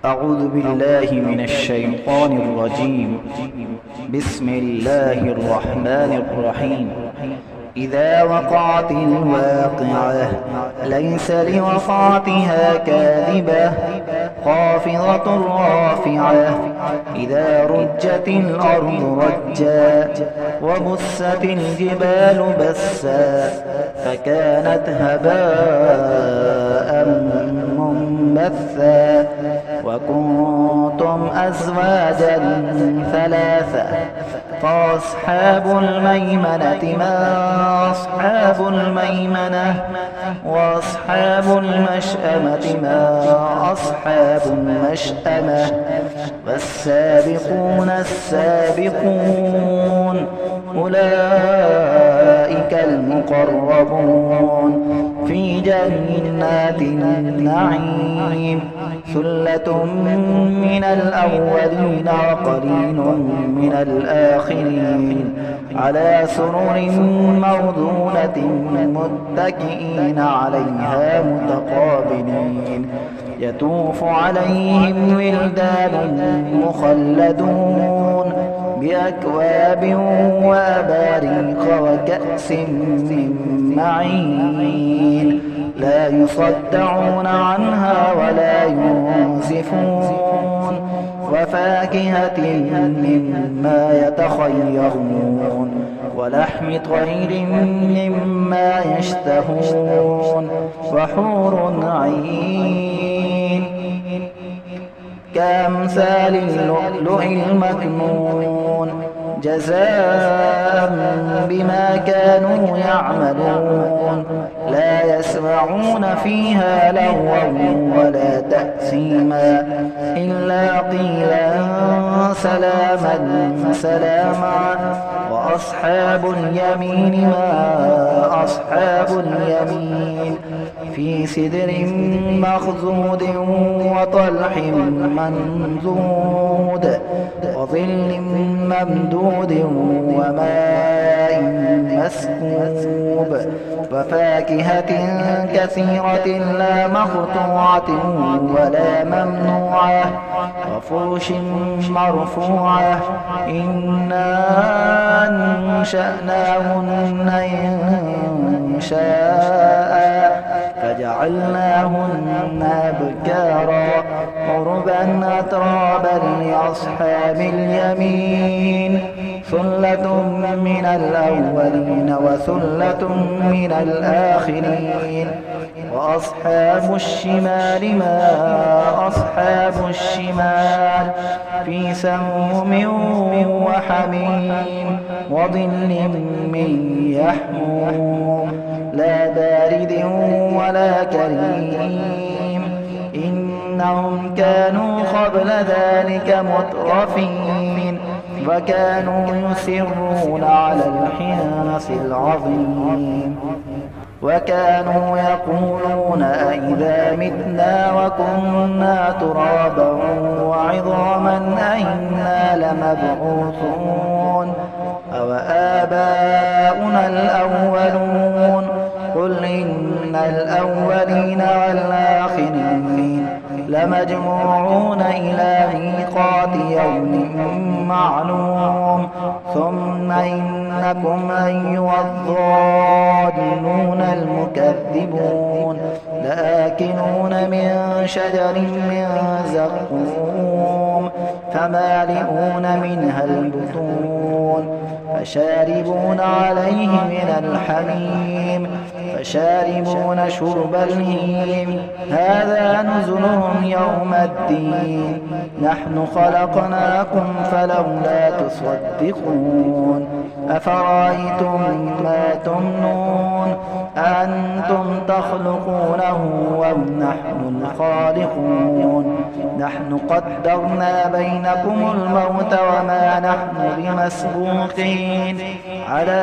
أعوذ بالله من الشيطان الرجيم. بسم الله الرحمن الرحيم. إذا وقعت الواقعة ليس لوقعتها كاذبة خافضة رافعة. إذا رجت الأرض رجا وبست الجبال بسا فكانت هباء منبثا. وكنتم أزواجا ثلاثة فأصحاب الميمنة ما أصحاب الميمنة وأصحاب المشأمة ما أصحاب المشأمة. والسابقون السابقون أولئك المقربون في جنات النعيم. ثلة من الأولين وقليل من الآخرين على سرر موضونة متكئين عليها متقابلين. يطوف عليهم ولدان مخلدون بأكواب وأباريق وكأس من معين. لا يصدعون عنها ولا ينزفون. وفاكهة مما يتخيرون ولحم طير مما يشتهون. وحور عين كأمثال اللؤلؤ المكنون جزاء بما كانوا يعملون. لا يسمعون فيها لغوا ولا تأثيما إلا قيلا سلاما سلاما. وأصحاب اليمين ما أصحاب اليمين في سدر مخضود وطلح منضود وظل ممدود وماء مسكوب. وفاكهة كثيرة لا مقطوعة ولا ممنوعة وفرش مرفوعة. إنا أنشأناهن إنشاء فجعلناهن أبكارا عربا أترابا لأصحاب اليمين. ثلة من الأولين وثلة من الآخرين. وأصحاب الشمال ما أصحاب الشمال في سموم وحميم وظل من يحموم لا بارد ولا كريم. إنهم كانوا قبل ذلك مترفين وكانوا يصرون على الحنث العظيم. وكانوا يقولون أئذا متنا وكنا ترابا وعظاما أئنا لمبعوثون أوآباؤنا الأولون. قل إن الأولين والآخرين لمجموعون إلى ميقات يوم معلوم. ثم إنكم أيها الضالون المكذبون لآكلون من شجر من زقوم فمالئون منها البطون فشاربون عليه من الحميم فشاربون شرب الهيم. هذا نزلهم يوم الدين. نحن خلقناكم فلولا تصدقون. أفرأيتم ما تمنون أأنتم تخلقونه أم نحن الخالقون. نحن قدرنا بينكم الموت وما نحن بمسبوقين على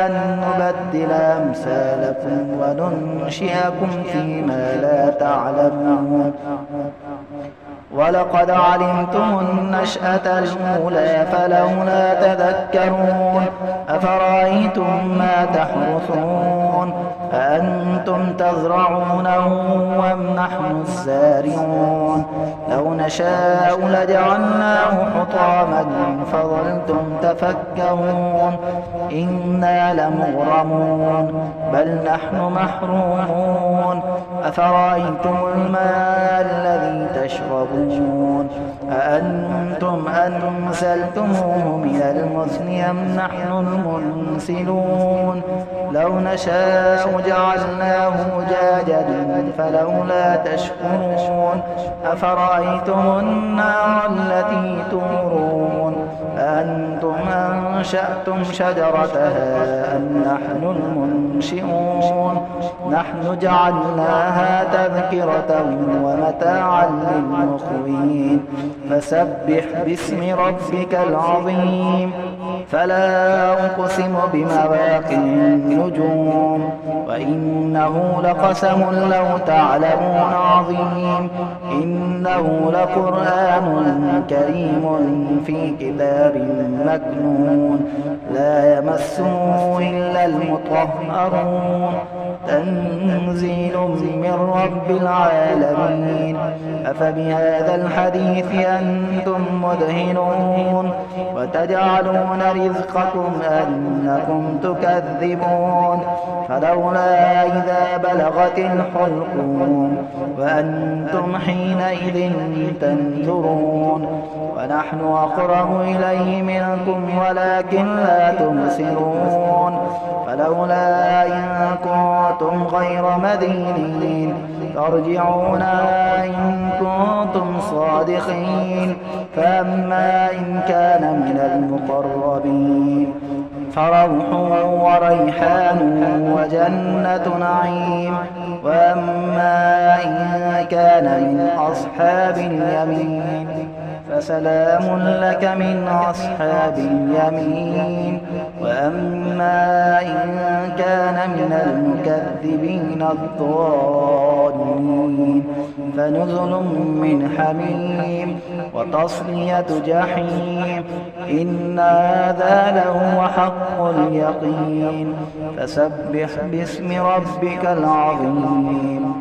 أن نبدل أمثالكم وننشئكم فيما لا تعلمون. ولقد علمتم النشأة الأولى فلولا تذكرون. أفرأيتم ما تحرثون أأنتم تزرعونه أم نحن الزارعون لو نشاء لجعلناه حطاما فظلتم تفكهون إنا لمغرمون بل نحن محرومون أفرأيتم الماء الذي تشربون أأنتم أنزلتموه من المزن أم نحن المنزلون لو نشاء جعلناه أجاجا فلولا تشكرون أفرأيتم النار التي تورون أأنتم أنشأتم شجرتها أم نحن المنشئون نحن جعلناها تذكرة ومتاعا للمقوين فسبح باسم ربك العظيم فلا أقسم بمواقع النجوم وإنه لقسم لو تعلمون عظيم إنه لقرآن كريم في كتاب مكنون لا يمسه إلا المطهرون تنزيل من رب العالمين أفبهذا الحديث أنتم مدهنون وتجعلون رزقكم أنكم تكذبون فلولا إذا بلغت الحلقوم وأنتم حينئذ تنظرون ونحن أقرب إليه منكم ولكن لا تبصرون فلولا إن كنتم غير مدينين ترجعونها إن كنتم صادقين فأما إن كان من المقربين فروح وريحان وجنة نعيم وأما إن كان من أصحاب اليمين فسلام لك من أصحاب اليمين وأما إن كان من المكذبين الضالين فنزل من حميم وتصلية جحيم إن هذا لهو حق اليقين فسبح باسم ربك العظيم